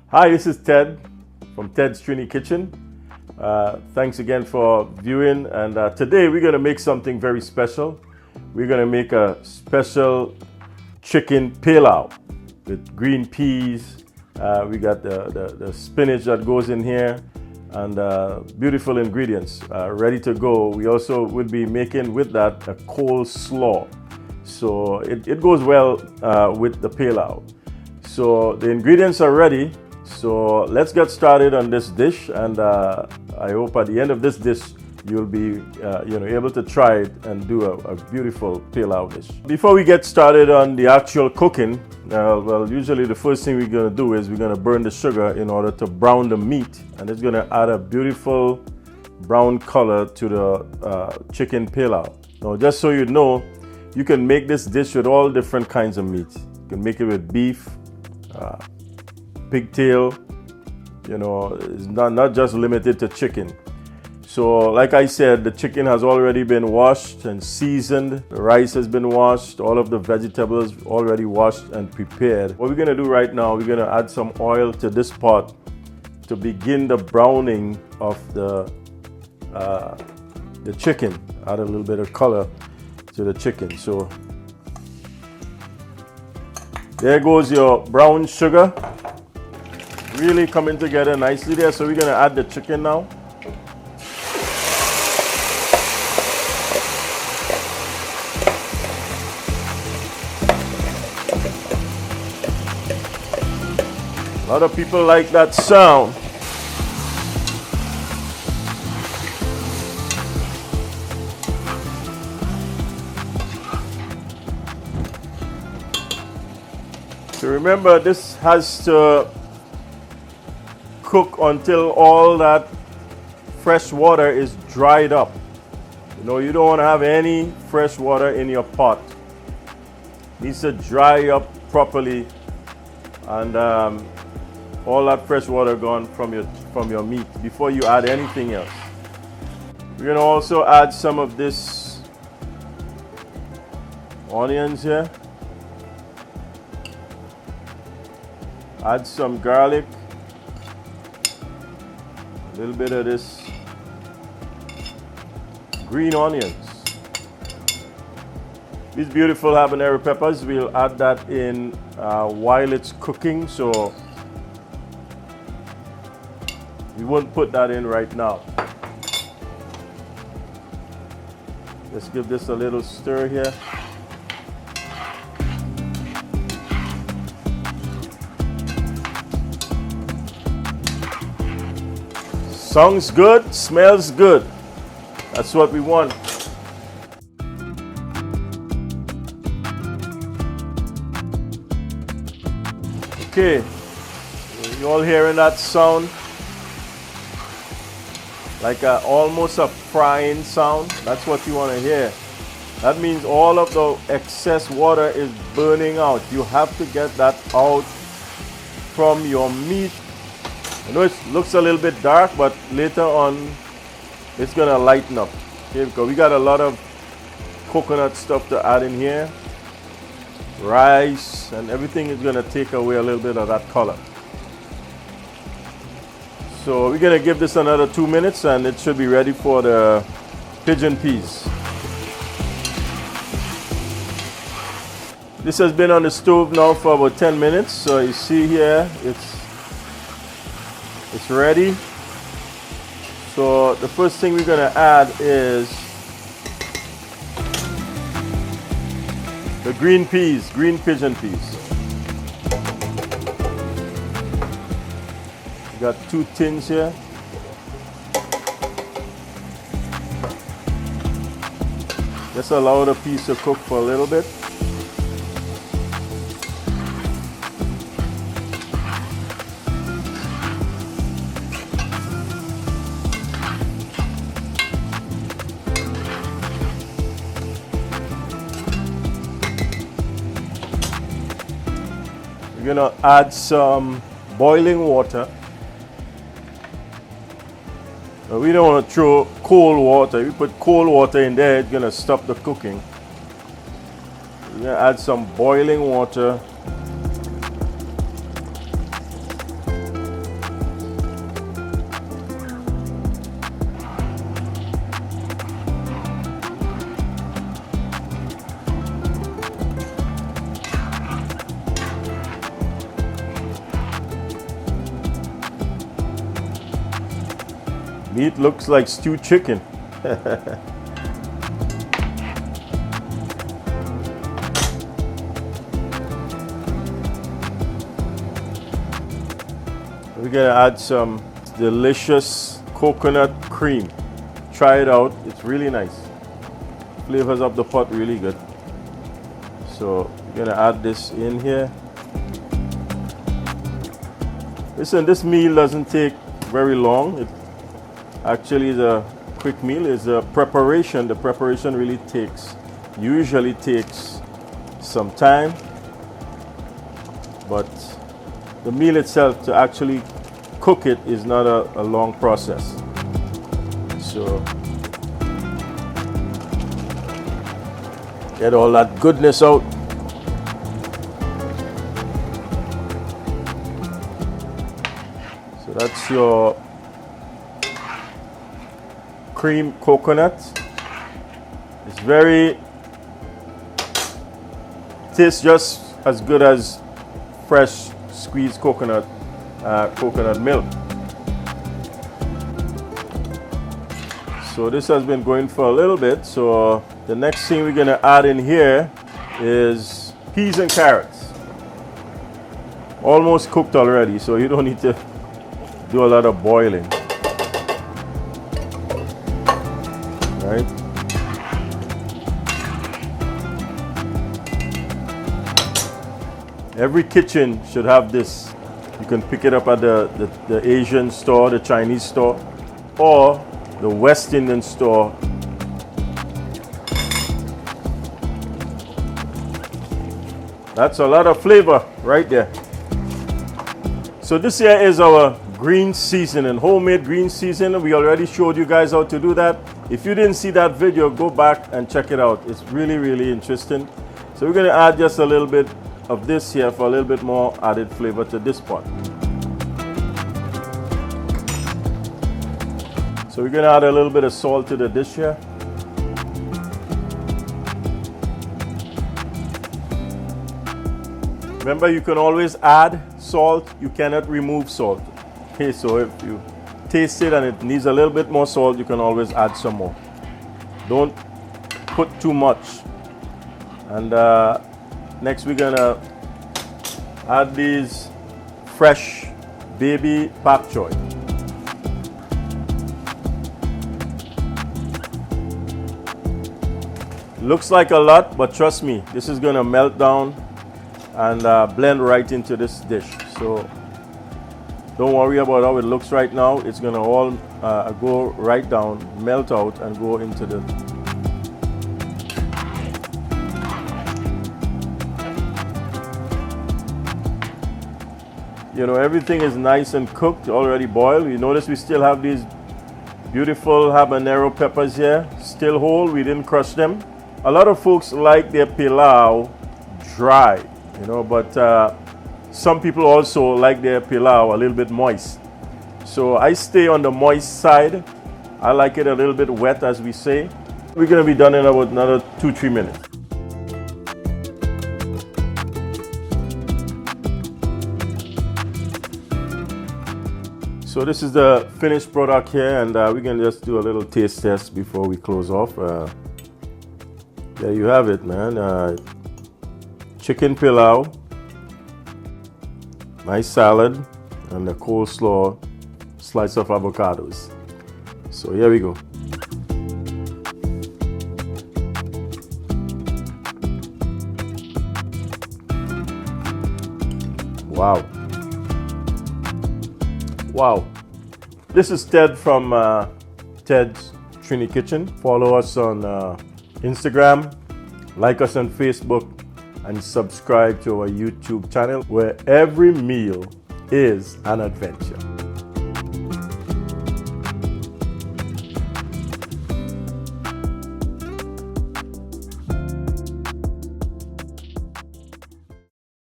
Hi, this is Ted from Ted's Trini Kitchen. Thanks again for viewing, and today we're going to make something very special. We're going to make a special chicken pelau with green peas. We got the spinach that goes in here, and beautiful ingredients ready to go. We also would be making with that a coleslaw, so it goes well with the pelau. So the ingredients are ready. So let's get started on this dish, and I hope at the end of this dish you'll be able to try it and do a beautiful pelau dish. Before we get started on the actual cooking, well, usually the first thing we're going to do is we're going to burn the sugar in order to brown the meat, and it's going to add a beautiful brown color to the chicken pelau. Now, just so you know, you can make this dish with all different kinds of meat. You can make it with beef, pigtail, it's not just limited to chicken. So like I said, the chicken has already been washed and seasoned. The rice has been washed. All of the vegetables already washed and prepared. What we're going to do right now, we're going to add some oil to this pot to begin the browning of the chicken. Add a little bit of color to the chicken. So there goes your brown sugar. Really coming together nicely there. So we're going to add the chicken now. A lot of people like that sound. So remember, this has to cook until all that fresh water is dried up. You don't want to have any fresh water in your pot. It needs to dry up properly, and all that fresh water gone from your meat before you add anything else. We're going to also add some of this onions here. Add some garlic. A little bit of this green onions. These beautiful habanero peppers, we'll add that in while it's cooking, so we won't put that in right now. Let's give this a little stir here. Sounds good, smells good. That's what we want. Okay, you all hearing that sound? Like almost a frying sound. That's what you want to hear. That means all of the excess water is burning out. You have to get that out from your meat. I know it looks a little bit dark, but later on it's gonna lighten up. Okay, because we got a lot of coconut stuff to add in here. Rice and everything is gonna take away a little bit of that color. So we're gonna give this another 2 minutes, and it should be ready for the pigeon peas. This has been on the stove now for about 10 minutes. So you see here, it's ready. So the first thing we're gonna add is the green peas, green pigeon peas. We got 2 tins here. Just allow the peas to cook for a little bit. We're gonna add some boiling water. We don't want to throw cold water. If you put cold water in there, it's gonna stop the cooking. We're gonna add some boiling water. Meat looks like stewed chicken. We're gonna add some delicious coconut cream. Try it out, it's really nice. Flavors up the pot really good. So we're gonna add this in here. Listen, this meal doesn't take very long. It actually is a quick meal. It's a preparation. The preparation really usually takes some time, but the meal itself, to actually cook it, is not a long process. So get all that goodness out. So that's your cream coconut. It's tastes just as good as fresh squeezed coconut milk. So this has been going for a little bit. So the next thing we're gonna add in here is peas and carrots. Almost cooked already, so you don't need to do a lot of boiling. Right? Every kitchen should have this. You can pick it up at the Asian store, the Chinese store, or the West Indian store. That's a lot of flavor right there. So this here is our green seasoning, homemade green seasoning. We already showed you guys how to do that. If you didn't see that video, go back and check it out. It's really, really interesting. So we're gonna add just a little bit of this here for a little bit more added flavor to this pot. So we're gonna add a little bit of salt to the dish here. Remember, you can always add salt, you cannot remove salt. Okay, so if you taste it and it needs a little bit more salt, you can always add some more. Don't put too much. And next we're gonna add these fresh baby Bok Choy. Looks like a lot, but trust me, this is gonna melt down and blend right into this dish. So don't worry about how it looks right now. It's gonna all go right down, melt out, and go into the. You know, everything is nice and cooked, already boiled. You notice we still have these beautiful habanero peppers here, still whole. We didn't crush them. A lot of folks like their pilau dry, you know, but some people also like their pilau a little bit moist. So I stay on the moist side. I like it a little bit wet, as we say. We're gonna be done in about another 2-3 minutes. So this is the finished product here, and we're gonna just do a little taste test before we close off. There you have it, man. Chicken pilau, nice salad, and a coleslaw, slice of avocados. So here we go. Wow. Wow. This is Ted from Ted's Trini Kitchen. Follow us on Instagram, like us on Facebook, and subscribe to our YouTube channel, where every meal is an adventure.